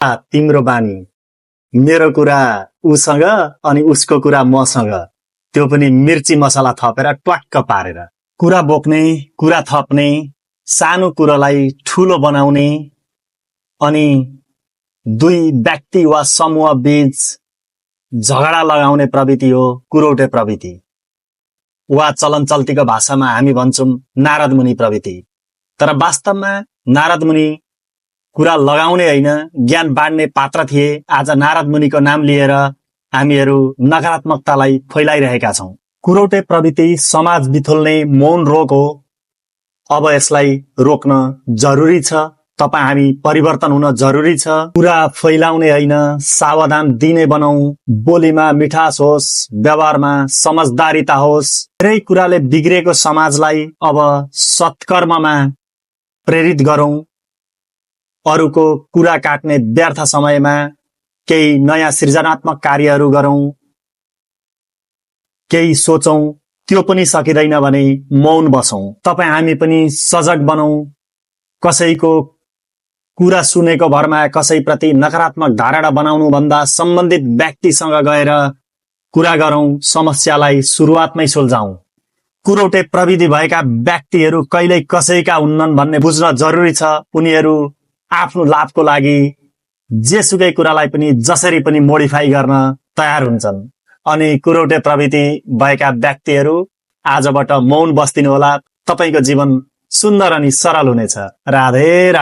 तिम्रो बानी, मेरो कुरा उसँग अनि उसको कुरा मसँग, त्यो पनि मिर्ची मसला थपेर ट्वाक्क पारेर। कुरा बोक्ने, कुरा थप्ने, सानो कुरालाई ठूलो बनाउने अनि दुई व्यक्ति वा समूह बीच झगडा लगाउने प्रवृत्ति हो कुरौटे प्रवृत्ति, वा चलन चल्तीको भाषामा हामी भन्छौं नारद मुनि प्रवृत्ति। तर वास्तवमा नारद मुनि कुरा लगाउने होइन, ज्ञान बाँड्ने पात्र थिए। आज नारद मुनिको नाम लिएर हामीहरू नकारात्मकतालाई फैलाइरहेका छौं। कुरौटे प्रवृत्ति समाज बिथुल्ने मौन रोग हो। अब यसलाई रोक्न जरुरी छ। तपाईं हामी परिवर्तन हुन जरुरी छ। कुरा फैलाउने होइन, सावधान दिने बनाऊ। बोलीमा मिठास होस्, व्यवहारमा समझदारीता होस्। धेरै कुराले बिग्रेको समाजलाई अब सत्कर्ममा प्रेरित गरौं। अरूको कुरा काट्ने व्यर्थ समयमा केही नयाँ सृजनात्मक कार्यहरू गरौं। केही सोचौं, त्यो पनि सकिँदैन भने मौन बसौं। तपाईं हामी पनि सजग बनौं। कसैको कुरा सुनेको भरमा कसैप्रति नकारात्मक धारणा बनाउनु भन्दा सम्बन्धित व्यक्तिसँग गएर कुरा गरौं, समस्यालाई सुरुवातमै सुल्झाउँ। कुरौटे प्रविधि भएका व्यक्तिहरू कहिल्यै कसैका हुन्नन् भन्ने बुझ्न जरुरी छ। उनीहरू आफ्नो लाभको लागि जेसुकै कुरालाई पनि जसरी पनि मोडिफाई गर्न तयार हुन्छन्। अनि कुरौटे प्रवृत्ति भएका व्यक्तिहरू आजबाट मौन बस्दिनु होला। तपाईको जीवन सुन्दर अनि सरल हुनेछ। राधे राधे।